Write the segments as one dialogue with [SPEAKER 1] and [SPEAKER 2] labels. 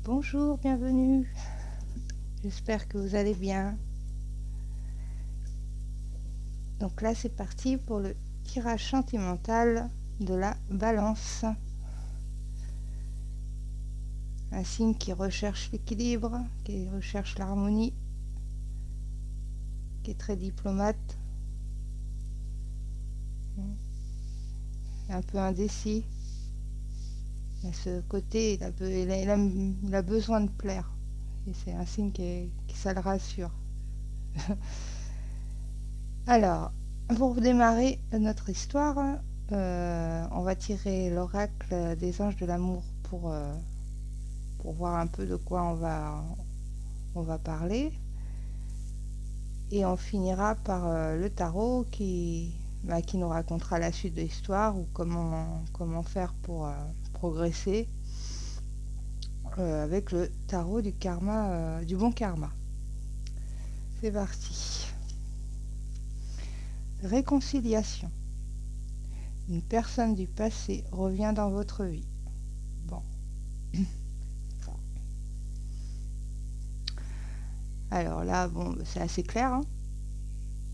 [SPEAKER 1] Bonjour, bienvenue. J'espère que vous allez bien. Donc là, c'est parti pour le tirage sentimental de la Balance. Un signe qui recherche l'équilibre, qui recherche l'harmonie, qui est très diplomate, un peu indécis. À ce côté, il a besoin de plaire. Et c'est un signe qui ça le rassure. Alors, pour démarrer notre histoire, on va tirer l'oracle des anges de l'amour pour voir un peu de quoi on va parler. Et on finira par le tarot qui nous racontera la suite de l'histoire ou comment faire pour progresser avec le tarot du karma, du bon karma. C'est parti. Réconciliation. Une personne du passé revient dans votre vie. Bon. Alors là, bon, c'est assez clair. Hein.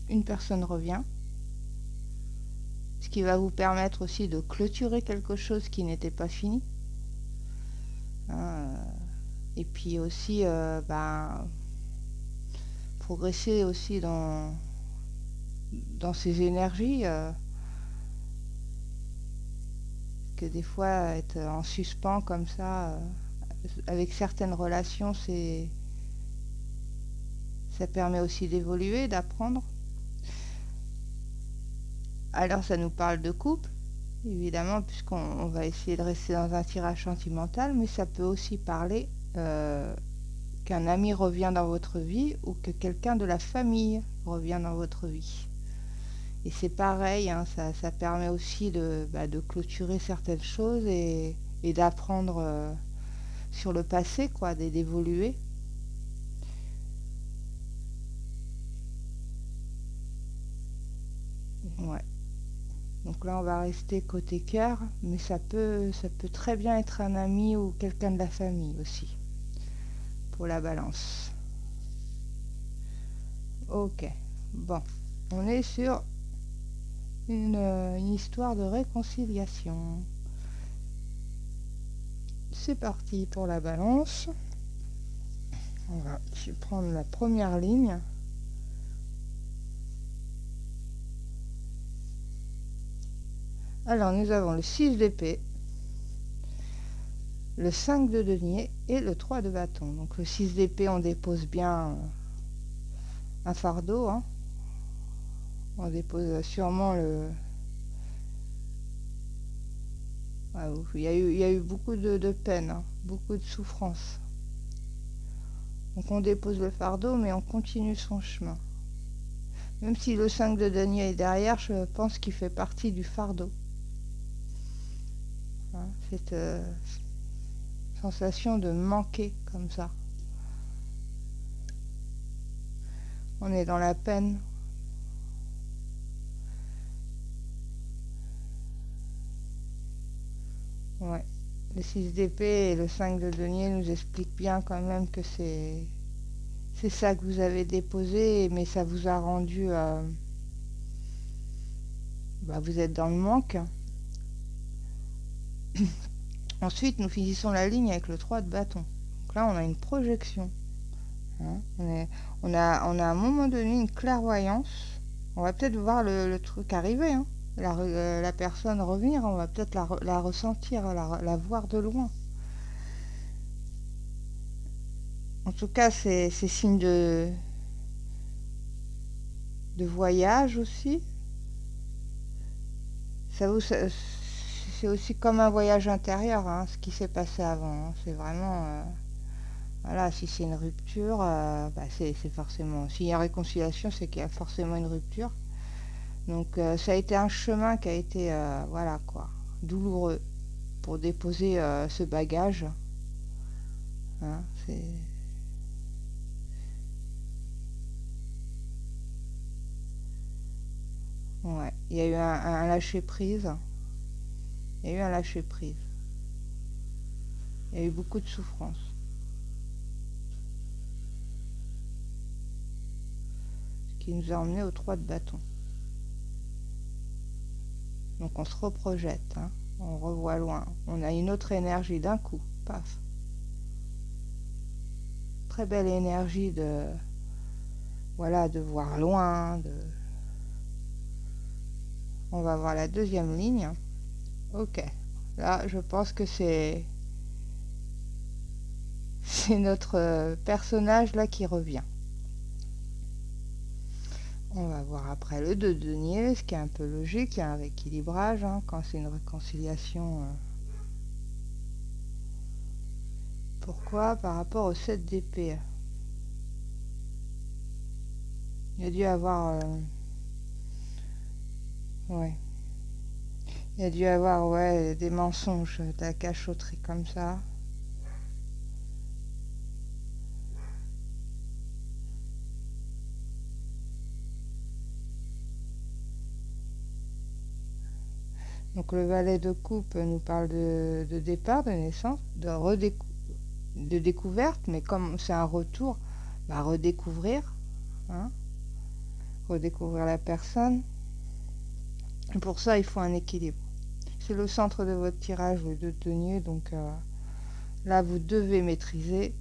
[SPEAKER 1] Une personne revient. Ce qui va vous permettre aussi de clôturer quelque chose qui n'était pas fini. Et puis aussi, progresser aussi dans ses énergies. Que des fois, être en suspens comme ça, avec certaines relations, ça permet aussi d'évoluer, d'apprendre. Alors ça nous parle de couple, évidemment, puisqu'on va essayer de rester dans un tirage sentimental, mais ça peut aussi parler qu'un ami revient dans votre vie ou que quelqu'un de la famille revient dans votre vie. Et c'est pareil, hein, ça permet aussi de clôturer certaines choses et d'apprendre sur le passé, quoi, d'évoluer. Ouais. Donc là, on va rester côté cœur, mais ça peut très bien être un ami ou quelqu'un de la famille aussi, pour la balance. Ok, bon, on est sur une histoire de réconciliation. C'est parti pour la balance. Je vais prendre la première ligne. Alors, nous avons le 6 d'épée, le 5 de denier et le 3 de bâton. Donc le 6 d'épée, on dépose bien un fardeau. Hein. On dépose sûrement le... Ah, il y a eu beaucoup de peine, hein, beaucoup de souffrance. Donc on dépose le fardeau, mais on continue son chemin. Même si le 5 de denier est derrière, je pense qu'il fait partie du fardeau. Hein, cette sensation de manquer comme ça. On est dans la peine. Ouais. Le 6 d'épée et le 5 de denier nous expliquent bien quand même que c'est ça que vous avez déposé, mais ça vous a rendu... vous êtes dans le manque. Ensuite, nous finissons la ligne avec le 3 de bâton. Donc là, on a une projection. Hein, on a à un moment donné une clairvoyance. On va peut-être voir le truc arriver. Hein. La personne revenir, on va peut-être la ressentir, la voir de loin. En tout cas, c'est signe de voyage aussi. C'est aussi comme un voyage intérieur, hein, ce qui s'est passé avant. Hein. C'est vraiment... voilà, si c'est une rupture, c'est forcément... S'il y a réconciliation, c'est qu'il y a forcément une rupture. Donc ça a été un chemin qui a été, voilà quoi, douloureux pour déposer ce bagage. Hein, c'est... Ouais, il y a eu un lâcher-prise. Il y a eu un lâcher-prise. Il y a eu beaucoup de souffrance. qui nous a emmené au 3 de bâton. Donc on se reprojette, hein, on revoit loin. On a une autre énergie d'un coup, paf. Très belle énergie de, voilà, de voir loin. On va voir la deuxième ligne. Ok, là je pense que c'est notre personnage là qui revient. On va voir après le 2 de denier, ce qui est un peu logique, il y a un rééquilibrage, hein, quand c'est une réconciliation. Pourquoi? Par rapport au 7 d'épée. Il y a dû avoir... ouais. Il y a dû avoir, ouais, des mensonges, de la cachotterie comme ça. Donc le valet de coupe nous parle de départ, de naissance, de découverte, mais comme c'est un retour, bah redécouvrir, hein, redécouvrir la personne. Et pour ça, il faut un équilibre. C'est le centre de votre tirage, le 2 de denier, donc là, vous devez maîtriser,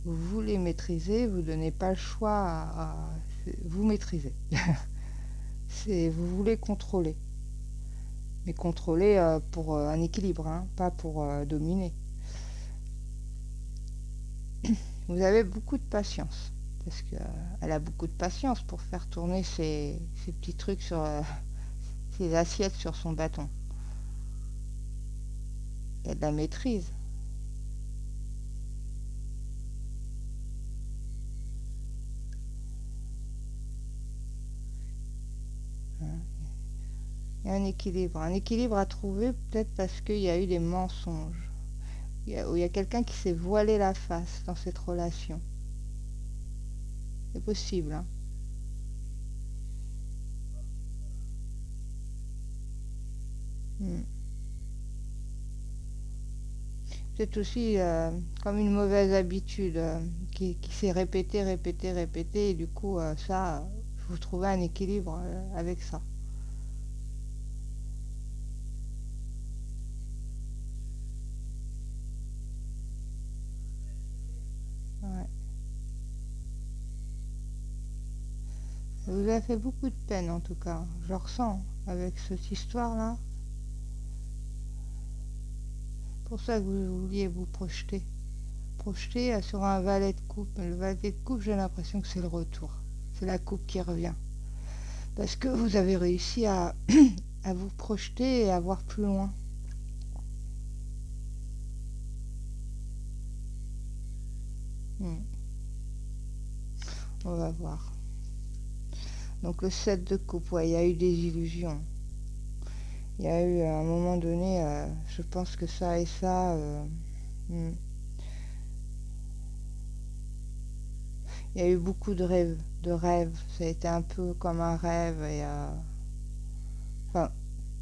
[SPEAKER 1] vous voulez maîtriser, vous ne donnez pas le choix vous maîtrisez. Vous voulez contrôler. Mais contrôler pour un équilibre, hein, pas pour dominer. Vous avez beaucoup de patience, parce qu'elle a beaucoup de patience pour faire tourner ces petits trucs sur ces assiettes sur son bâton. Il y a de la maîtrise. Hein. Il y a un équilibre à trouver, peut-être parce qu'il y a eu des mensonges. Il y a quelqu'un qui s'est voilé la face dans cette relation. C'est possible, hein. C'est aussi comme une mauvaise habitude qui s'est répétée, répétée, répétée, et du coup, ça, vous trouvez un équilibre avec ça. Ouais. Ça vous a fait beaucoup de peine, en tout cas. Je le ressens avec cette histoire-là. Pour ça que vous vouliez vous projeter. Projeter sur un valet de coupe. Le valet de coupe, j'ai l'impression que c'est le retour. C'est la coupe qui revient. Parce que vous avez réussi à, à vous projeter et à voir plus loin. On va voir. Donc le 7 de coupe, ouais, il y a eu des illusions. Il y a eu à un moment donné, je pense que ça et ça... il y a eu beaucoup de rêves. Ça a été un peu comme un rêve, et enfin,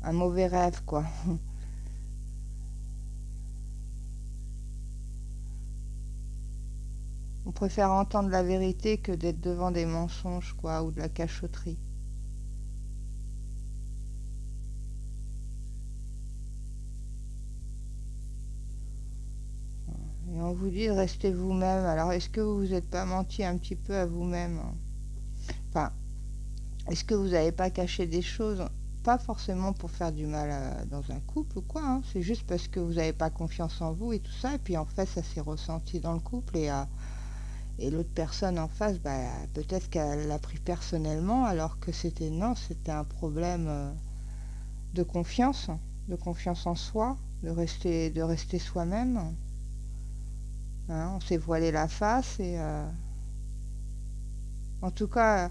[SPEAKER 1] un mauvais rêve, quoi. On préfère entendre la vérité que d'être devant des mensonges, quoi, ou de la cachotterie. Et on vous dit de rester vous-même. Alors, est-ce que vous vous êtes pas menti un petit peu à vous-même? Enfin, est-ce que vous n'avez pas caché des choses? Pas forcément pour faire du mal dans un couple ou quoi, hein. C'est juste parce que vous n'avez pas confiance en vous et tout ça. Et puis en fait, ça s'est ressenti dans le couple. Et l'autre personne en face, bah, peut-être qu'elle l'a pris personnellement, alors que c'était un problème de confiance en soi, de rester soi-même. Hein, on s'est voilé la face et en tout cas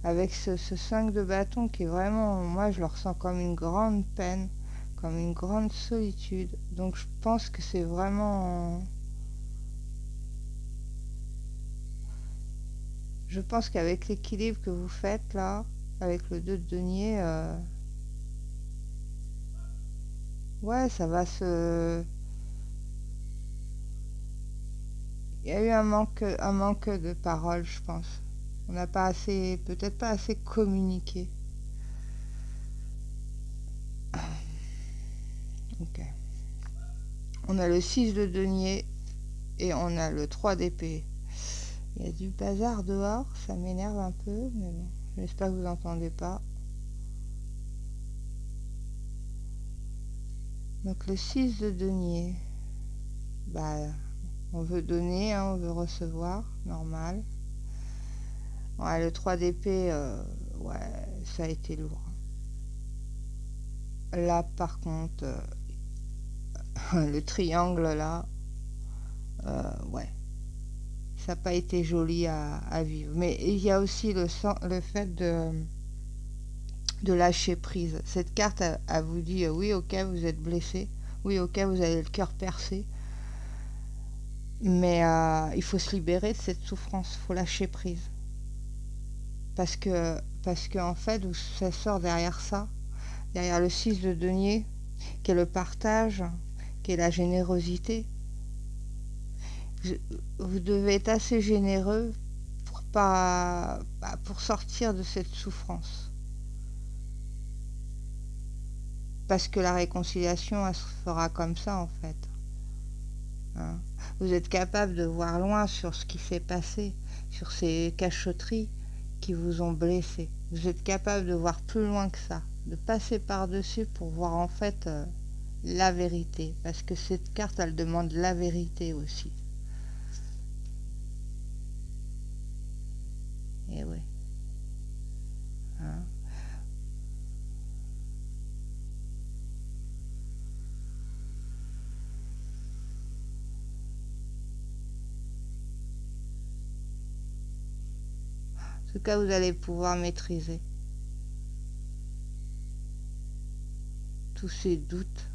[SPEAKER 1] avec ce 5 de bâton qui est vraiment, moi je le ressens comme une grande peine, comme une grande solitude. Donc je pense que c'est vraiment... Je pense qu'avec l'équilibre que vous faites là, avec le 2 de denier, ouais, ça va se... Il y a eu un manque de parole, je pense. On n'a pas assez, peut-être pas assez communiqué. Ok. On a le 6 de denier et on a le 3 d'épée. Il y a du bazar dehors, ça m'énerve un peu, mais bon, j'espère que vous n'entendez pas. Donc le 6 de denier, bah, on veut donner, hein, on veut recevoir, normal. Ouais, le 3 d'épée, ouais, ça a été lourd. Là, par contre, le triangle, là, ouais, ça n'a pas été joli à vivre. Mais il y a aussi le fait de lâcher prise. Cette carte, elle vous dit, oui, ok, vous êtes blessé. Oui, ok, vous avez le cœur percé. Mais il faut se libérer de cette souffrance, il faut lâcher prise. Parce que en fait, ça sort derrière le 6 de denier, qui est le partage, qui est la générosité. Vous devez être assez généreux pour sortir de cette souffrance. Parce que la réconciliation, elle se fera comme ça, en fait. Hein. Vous êtes capable de voir loin sur ce qui s'est passé, sur ces cachotteries qui vous ont blessé. Vous êtes capable de voir plus loin que ça, de passer par-dessus pour voir en fait la vérité. Parce que cette carte, elle demande la vérité aussi. Et oui. Hein. En tout cas, vous allez pouvoir maîtriser tous ces doutes,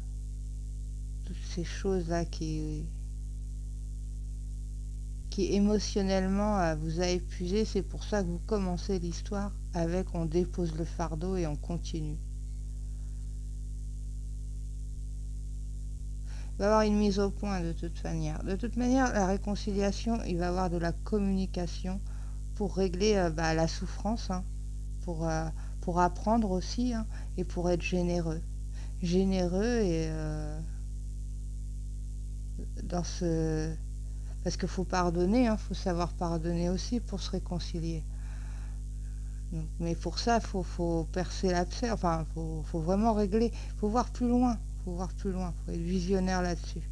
[SPEAKER 1] toutes ces choses-là qui émotionnellement vous a épuisé. C'est pour ça que vous commencez l'histoire avec on dépose le fardeau et on continue. Il va y avoir une mise au point de toute manière. De toute manière, la réconciliation, il va y avoir de la communication pour régler la souffrance, hein, pour apprendre aussi, hein, et pour être généreux. Généreux et dans ce... Parce qu'il faut pardonner, hein, faut savoir pardonner aussi pour se réconcilier. Donc, mais pour ça, faut percer l'abcès, enfin, faut vraiment régler, faut voir plus loin, faut être visionnaire là-dessus.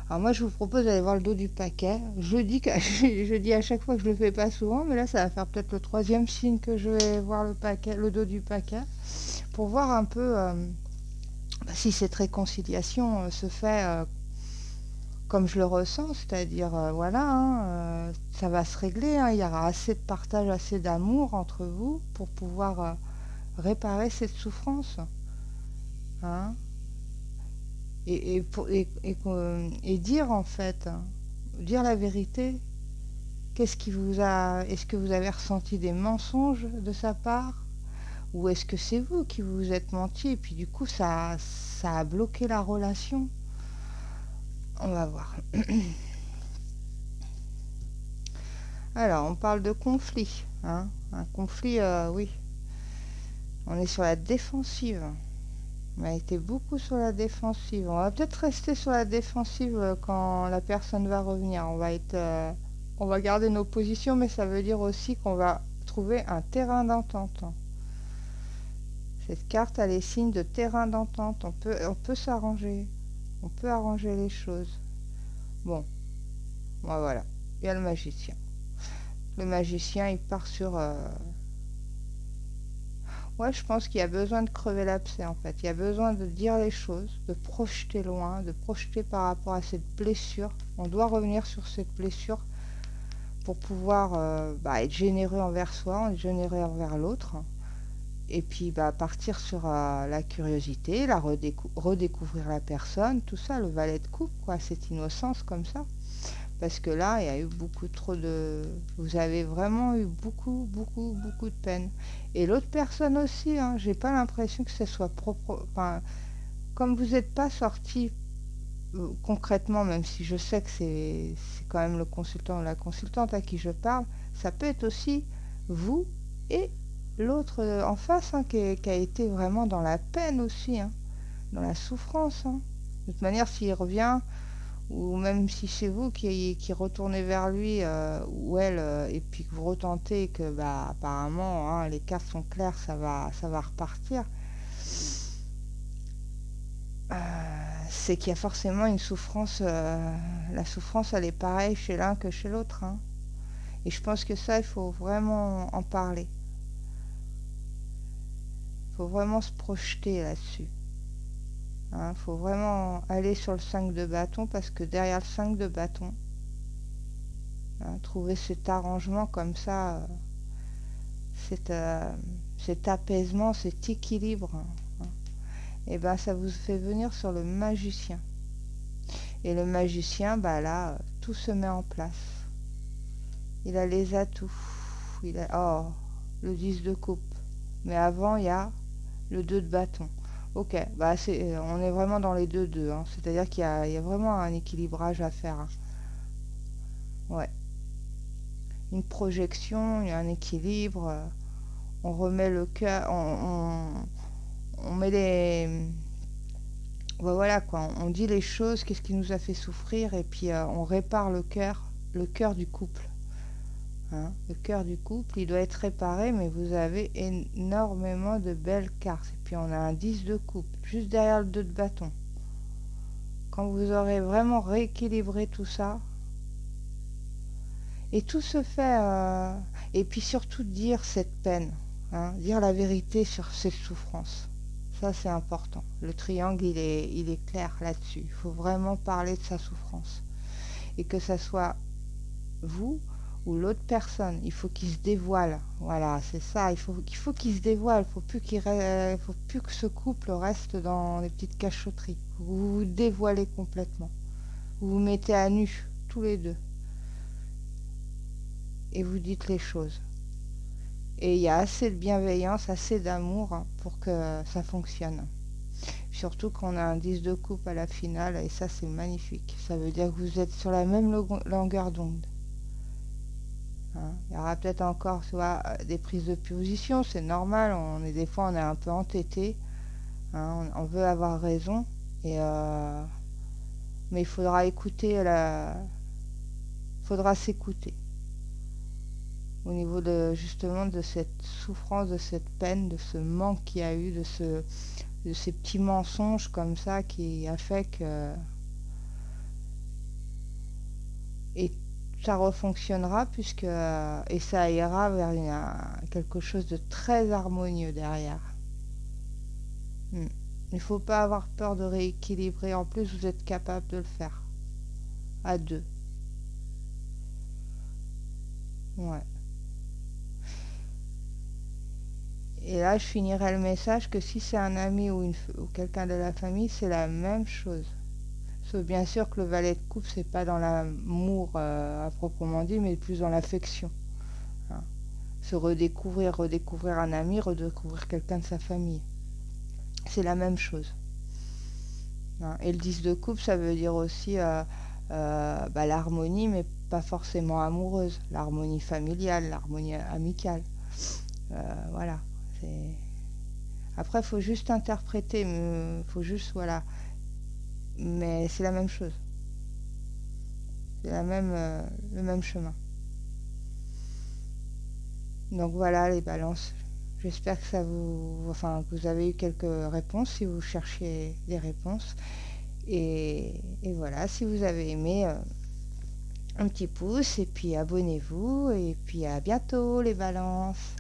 [SPEAKER 1] Alors moi, je vous propose d'aller voir le dos du paquet. Je dis à chaque fois que je le fais pas souvent, mais là, ça va faire peut-être le troisième signe que je vais voir le dos du paquet, pour voir un peu si cette réconciliation se fait comme je le ressens, c'est-à-dire voilà, hein, ça va se régler, hein, il y aura assez de partage, assez d'amour entre vous pour pouvoir réparer cette souffrance. Hein, et dire en fait, hein, dire la vérité. Qu'est-ce qui vous a... Est-ce que vous avez ressenti des mensonges de sa part? Ou est-ce que c'est vous qui vous êtes menti et puis du coup ça a bloqué la relation? On va voir. Alors, on parle de conflit. Hein, un conflit, oui. On est sur la défensive. On a été beaucoup sur la défensive. On va peut-être rester sur la défensive quand la personne va revenir. On va garder nos positions, mais ça veut dire aussi qu'on va trouver un terrain d'entente. Cette carte, elle est signe de terrain d'entente. On peut s'arranger. On peut arranger les choses. Bon, voilà. Il y a le magicien. Le magicien, il part sur... Ouais, je pense qu'il y a besoin de crever l'abcès, en fait. Il y a besoin de dire les choses, de projeter loin, de projeter par rapport à cette blessure. On doit revenir sur cette blessure pour pouvoir être généreux envers soi, être généreux envers l'autre. Et puis partir sur la curiosité, redécouvrir la personne, tout ça, le valet de coupe, quoi, cette innocence comme ça. Parce que là, il y a eu beaucoup trop de... Vous avez vraiment eu beaucoup de peine. Et l'autre personne aussi, hein, j'ai pas l'impression que ce soit propre... Enfin, comme vous n'êtes pas sorti concrètement, même si je sais que c'est quand même le consultant ou la consultante à qui je parle, ça peut être aussi vous et l'autre en face, hein, qui a été vraiment dans la peine aussi, hein, dans la souffrance, hein. De toute manière, s'il revient, ou même si c'est vous qui retournez vers lui ou elle, et puis que vous retentez et que bah, apparemment, hein, les cartes sont claires, ça va repartir, c'est qu'il y a forcément une souffrance. La souffrance, elle est pareille chez l'un que chez l'autre, hein. Et je pense que ça, il faut vraiment en parler. Il faut vraiment se projeter là-dessus. Il faut vraiment aller sur le 5 de bâton, parce que derrière le 5 de bâton, hein, trouver cet arrangement comme ça, cet, euh, cet apaisement, cet équilibre, hein, et ben ça vous fait venir sur le magicien. Et le magicien, bah là, tout se met en place. Il a les atouts. Oh, le 10 de coupe. Mais avant, il y a le 2 de bâton. Ok, bah on est vraiment dans les deux, hein. C'est-à-dire qu'il y a vraiment un équilibrage à faire, hein. Ouais. Une projection, il y a un équilibre. On remet le cœur, on met les... Ouais, voilà quoi, on dit les choses, qu'est-ce qui nous a fait souffrir, et puis on répare le cœur du couple. Hein. Le cœur du couple, il doit être réparé, mais vous avez énormément de belles cartes. Et puis on a un 10 de coupe, juste derrière le 2 de bâton. Quand vous aurez vraiment rééquilibré tout ça, et tout se fait, et puis surtout dire cette peine, hein, dire la vérité sur cette souffrance. Ça, c'est important. Le triangle, il est clair là-dessus. Il faut vraiment parler de sa souffrance. Et que ça soit vous ou l'autre personne, il faut qu'il se dévoile. Voilà, c'est ça. Il faut qu'il se dévoile. Faut plus que ce couple reste dans les petites cachotteries. Vous vous dévoilez complètement. Vous vous mettez à nu, tous les deux. Et vous dites les choses. Et il y a assez de bienveillance, assez d'amour, hein, pour que ça fonctionne. Surtout qu'on a un 10 de coupe à la finale, et ça, c'est magnifique. Ça veut dire que vous êtes sur la même longueur d'onde. Hein. Il y aura peut-être encore, tu vois, des prises de position, c'est normal. Des fois, on est un peu entêté, hein, on veut avoir raison, mais il faudra faudra s'écouter au niveau justement de cette souffrance, de cette peine, de ce manque qu'il y a eu, de ces petits mensonges comme ça qui a fait que... Et ça refonctionnera et ça ira vers quelque chose de très harmonieux derrière. Il ne faut pas avoir peur de rééquilibrer. En plus, vous êtes capable de le faire à deux. Ouais. Et là, je finirai le message que si c'est un ami ou quelqu'un de la famille, c'est la même chose. Sauf bien sûr que le valet de coupe, c'est pas dans l'amour à proprement dit, mais plus dans l'affection. Hein. Se redécouvrir un ami, redécouvrir quelqu'un de sa famille. C'est la même chose. Hein. Et le 10 de coupe, ça veut dire aussi l'harmonie, mais pas forcément amoureuse. L'harmonie familiale, l'harmonie amicale. Voilà. Après, il faut juste interpréter, il faut juste, voilà. Mais c'est la même chose. C'est le même chemin. Donc voilà les balances. J'espère que que vous avez eu quelques réponses si vous cherchiez des réponses. Et voilà, si vous avez aimé, un petit pouce, et puis abonnez-vous, et puis à bientôt les balances.